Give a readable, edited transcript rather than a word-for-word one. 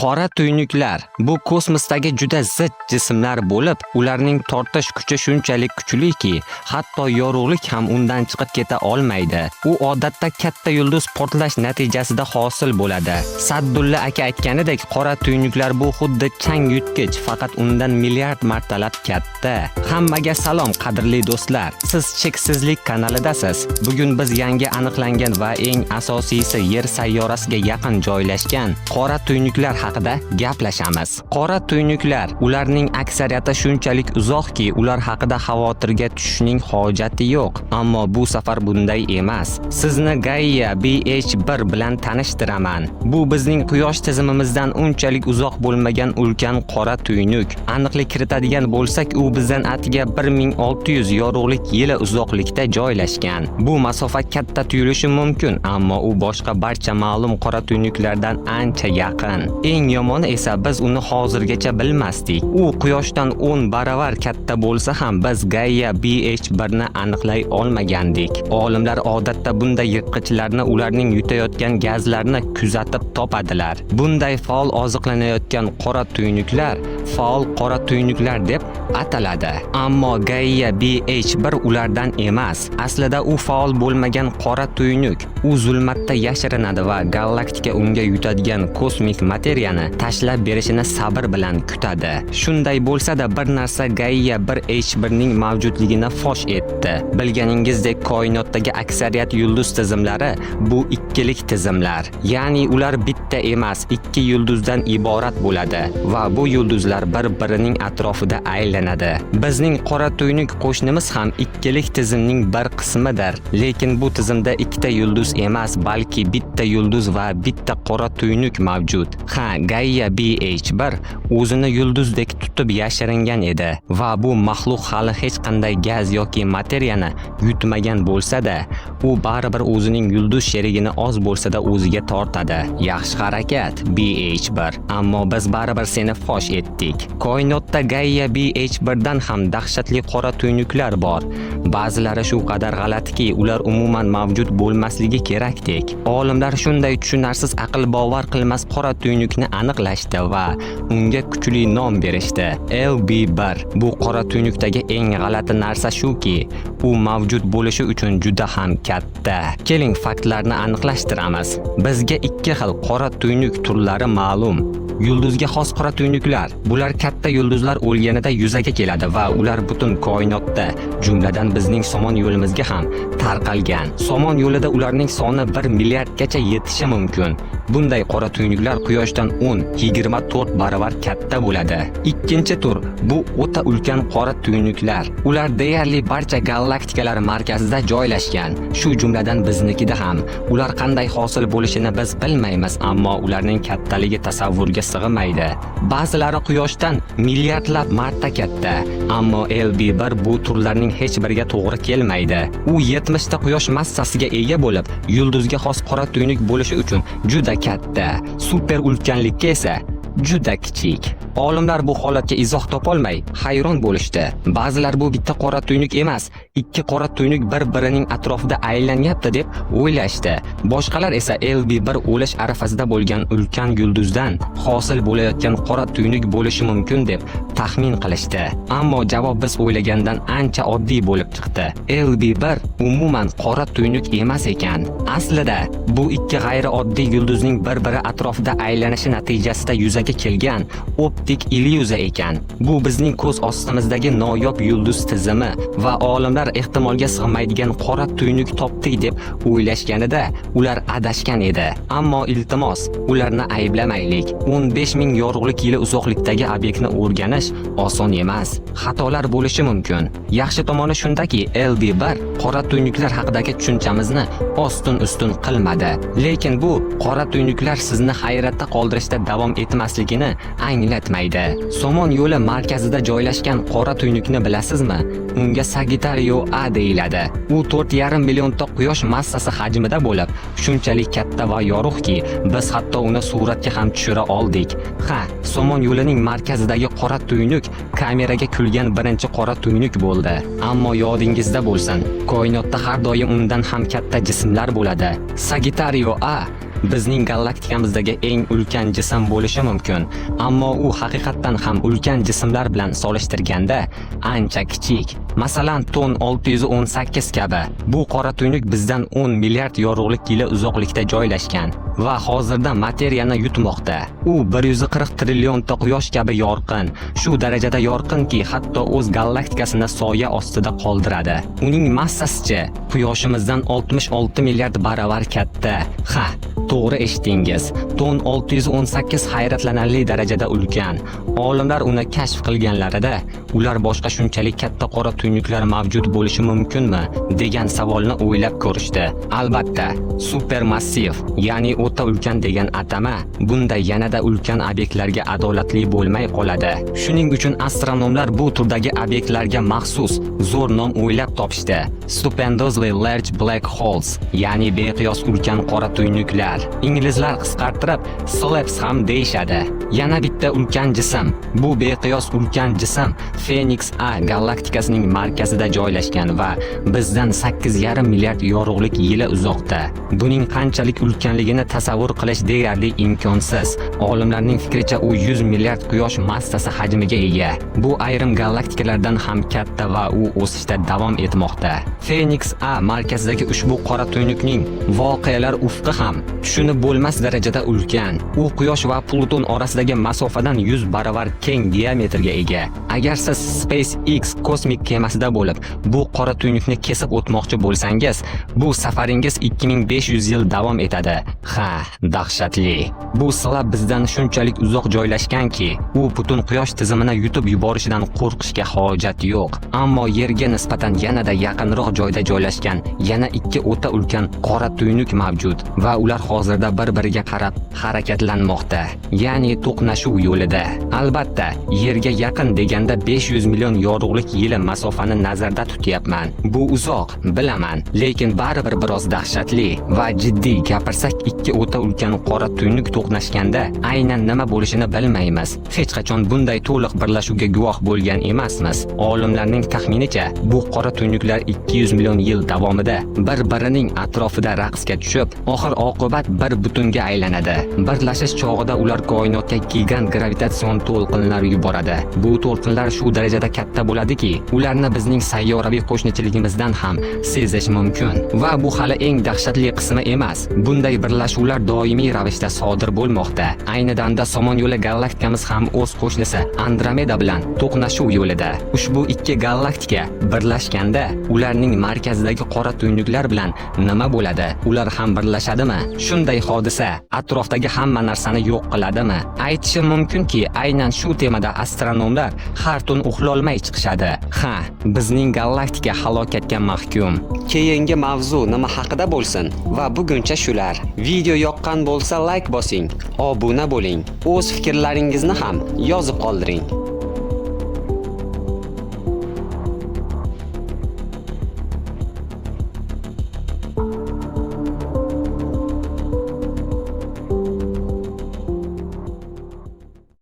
Qora tuynuklar bu kosmosdagi juda zid jismlar bo'lib, ularning tortish kuchi shunchalik kuchliki, hatto yorug'lik ham undan chiqib keta olmaydi. U odatda katta yulduz portlash natijasida hosil bo'ladi. Saddulla aka aytganidek, qora tuynuklar bu xuddi chang yutgich, faqat undan milliard martalab katta. Hammaga salom qadrli do'stlar. Siz Cheksizlik kanalidasiz. Bugun biz yangi aniqlangan va eng asosiysi Yer sayyorasiga yaqin joylashgan qora tuynuklar haqida gaplashamiz. Qora tuynuklar, ularning aksariyati shunchalik uzoqki, ular haqida xavotirga tushishning hojati yo'q. Ammo bu safar bunday emas. Sizni Gaia BH1 bilan tanishtiraman. Bu bizning quyosh tizimimizdan unchalik uzoq bo'lmagan ulkan qora tuynuk. Aniqlik kiritadigan bo'lsak, u bizdan atiga 1600 yorug'lik yili uzoqlikda joylashgan. Bu masofa katta tuyulishi mumkin, ammo u boshqa barcha ma'lum qora tuynuklardan ancha yaqin. Eng yomoni esa biz uni hozirgacha bilmasdik. U quyoshdan 10 baravar katta bo'lsa ham biz Gaia BH1 ni aniqlay olmagandik. Olimlar odatda bunday yirtqichlarni ularning yutayotgan gazlarni kuzatib topadilar. Bunday faol oziqlanayotgan qora tuynuklar faol qora tuynuklar deb ataladi. Ammo Gaia BH1 ulardan emas. Aslida u faol bo'lmagan qora tuynuk. U zulmatda yashirinadi va galaktika unga yutadigan kosmik materiyani tashlab berishini sabr bilan kutadi. Shunday bo'lsa-da, bir narsa Gaia BH1 ning mavjudligini fosh etdi. Bilganingizdek, koinotdagi aksariyat yulduz tizimlari bu ikkilik tizimlar. Ya'ni ular bitta emas, ikki yulduzdan iborat bo'ladi va bu yulduzlar bir-birining atrofida aylanadi. Bizning qora tuynuk qo'shnimiz ham ikkilik tizimning bir qismidir. Lekin bu tizimda ikkita yulduz emas, balki bitta yulduz va bitta qora tuynuk mavjud. Gaia BH1 o'zini yulduzdek tutib yashiringan edi va bu maxluq hali hech qanday gaz yoki materiyani yutmagan bo'lsa-da, u baribir o'zining yulduz sherigini oz bo'lsa-da o'ziga tortadi. Yaxshi harakat BH1, ammo biz baribir seni fosh etdik. Koinotda Gaia BH1 dan ham dahshatli qora tuynuklar bor. Ba'zilari shu qadar g'alati-ki, ular umuman mavjud bo'lmasligi kerakdek. Olimlar shunday tushunarsiz aql bovar qilmas qora tuynukni aniqlashdi va unga kuchli nom berishdi. LB1. Bu qora tuynukdagi eng g'alati narsa shuki, u mavjud bo'lishi uchun juda ham katta. Keling, faktlarni aniqlashtiramiz. Bizga ikki xil qora tuynuk turlari ma'lum. Yulduzga xos qora tuynuklar. Bular katta yulduzlar o'lganida yuzaga keladi va ular butun koinotda, jumladan bizning somon yo'limizga ham tarqalgan. Somon yo'lida ularning soni 1 milliardgacha yetishi mumkin. Bunday qora tuynuklar quyoshdan 10-24 baravar katta bo'ladi. Ikkinchi tur bu o'ta ulkan qora tuynuklar. Ular deyarli barcha galaktikalar markazida joylashgan, shu jumladan biznikida ham. Ular qanday hosil bo'lishini biz bilmaymiz, ammo ularning kattaligi tasavvurga sig'maydi. Ba'zilari quyoshdan milliardlab marta katta, ammo LB1 bu turlarning hech biriga to'g'ri kelmaydi. U 70 ta quyosh massasiga ega bo'lib, yulduzga xos qora tuynuk bo'lishi uchun juda katta, super ulkanlikka esa juda kichik. Olimlar bu holatga izoh topolmay hayron bo'lishdi. Ba'zilar bu bitta qora tuynuk emas, ikki qora tuynuk bir-birining atrofida aylanyapti deb o'ylashdi. Boshqalar esa LB1 o'lish arafasida bo'lgan ulkan yulduzdan hosil bo'layotgan qora tuynuk bo'lishi mumkin deb taxmin qilishdi. Ammo javob biz o'ylagandan ancha oddiy bo'lib chiqdi. LB1 umuman qora tuynuk emas ekan. Aslida bu ikki g'ayrioddiy yulduzning bir-biri atrofida aylanishi natijasida yuzaga kelgan optik illyuziya ekan. Bu bizning ko'z ostimizdagi noyob yulduz tizimi va olimlar ehtimolga sig'maydigan qora tuynuk topdik deb o'ylashganida ular adashgan edi. Ammo iltimos, ularni ayblamaylik. 15 ming yorug'lik yili uzoqlikdagi obyektni o'rganish oson emas. Xatolar bo'lishi mumkin. Yaxshi tomoni shundaki, LB1 qora tuynuklar haqidagi tushunchamizni ostin-ustun qilmadi. Lekin bu qora tuynuklar sizni hayratda qoldirishda davom etmasligini anglatmaydi. Somon yo'li markazida joylashgan qora tuynukni bilasizmi? Unga Sagittario A deyiladi. U 4,5 million ta quyosh massasi hajmida bo'lib, shunchalik katta va yorug'ki, biz hatto uni suratga ham tushira oldik. Somon yo'lining markazidagi qora tuynuk kameraga kulgan birinchi qora tuynuk bo'ldi. Ammo yodingizda bo'lsin, koinotda har doim undan ham katta jismlar bo'ladi. Sagittario A bizning galaktikamizdagi eng ulkan jism bo'lishi mumkin, ammo u haqiqatdan ham ulkan jismlar bilan solishtirganda ancha kichik. Masalan, ton 618 kabi. Bu qora tuynuk bizdan 10 milliard yorug'lik yili uzoqlikda joylashgan va hozirda materiyani yutmoqda. U 140 trillionta quyosh kabi yorqin, shu darajada yorqinki, hatto o'z galaktikasini soya ostida qoldiradi. Uning massasicha quyoshimizdan 66 milliard baravar katta. Ha, to'g'ri eshitdingiz. Ton 618 hayratlanarli darajada ulkan. Olimlar uni kashf qilganlarida, ular boshqa shunchalik katta qora tuynuklar mavjud bo'lishi mumkinmi degan savolni o'ylab ko'rishdi. Albatta, supermassiv, ya'ni o'ta ulkan degan atama bunda yanada ulkan obyektlarga adolatli bo'lmay qoladi. Shuning uchun astronomlar bu turdagi obyektlarga maxsus zo'r nom o'ylab topishdi. Stupendously large black holes, ya'ni beqiyos ulkan qora tuynuklar. Inglizlar qisqartirib SLAPS ham deyshadi. Yana bitta ulkan jism. Bu beqiyos ulkan jism Phoenix A galaktikasining markazida joylashgan va bizdan 8,5 milliard yorug'lik yili uzoqda. Buning qanchalik ulkanligini tasavvur qilish deyarli imkonsiz. Olimlarning fikricha u 100 milliard quyosh massasi hajmiga ega. Bu ayrim galaktikalardan ham katta va u o'sishda davom etmoqda. Phoenix A markazidagi ushbu qora tuynukning voqealar ufqi ham tushunib bo'lmas darajada ulkan. U quyosh va Pluton orasidagi masofadan 100 baravar keng diametrga ega. Agar siz SpaceX kosmik kemasida bo'lib, bu qora tuynukni kesib o'tmoqchi bo'lsangiz, bu safaringiz 2500 yil davom etadi. Ha, dahshatli. Bu slab bizdan shunchalik uzoq joylashganki, u butun quyosh tizimini yutib yuborishidan qo'rqishga hojat yo'q. Ammo Yerga nisbatan yanada yaqinroq joyda joylashgan yana ikki o'ta ulkan qora tuynuk mavjud va ular hozirda bir-biriga qarab harakatlanmoqda, ya'ni to'qnashuv yo'lida. Albatta, Yerga yaqin deganda 500 million yorug'lik yili masofani nazarda tutyapman. Bu uzoq, bilaman, lekin baribir biroz dahshatli va jiddiy gapirsak, ikki o'ta ulkan qora tuynuk to'qnashganda aynan nima bo'lishini bilmaymiz. Hech qachon bunday to'liq birlashuvga guvoh bo'lgan emasmiz. Olimlarning taxminicha, bu qora tuynuklar 200 million yil davomida bir-birining atrofida raqsga tushib, oxir oqibat bir butunga aylanadi. Birlashish chog'ida ular koinotga gigant gravitatsion to'lqinlar yuboradi. Bu to'lqinlar shu darajada katta bo'ladiki, ularni bizning sayyoraviy qo'shnichiligimizdan ham sezish mumkin. Va bu hali eng dahshatli qismi emas. Bunday birlashuvlar doimiy ravishda sodir bo'lmoqda. Ayni damda Somon yo'li galaktikamiz ham o'z qo'shnisi Andromeda bilan to'qnashuv yo'lida. Ushbu ikki galaktika birlashganda ularning markazidagi qora tuynuklar bilan nima bo'ladi? Ular ham birlashadimi? Shunday hodisa atrofdagi hamma narsani yo'q qiladimi? Aytishim mumkinki, aynan shu temada astronomlar har tun uxlolmay chiqishadi. Ha, bizning galaktika halokatga mahkum. Keyingi mavzu nima haqida bo'lsin? Va buguncha shular. Video yoqqan bo'lsa like bosing, obuna bo'ling. O'z fikrlaringizni ham yozib qoldiring.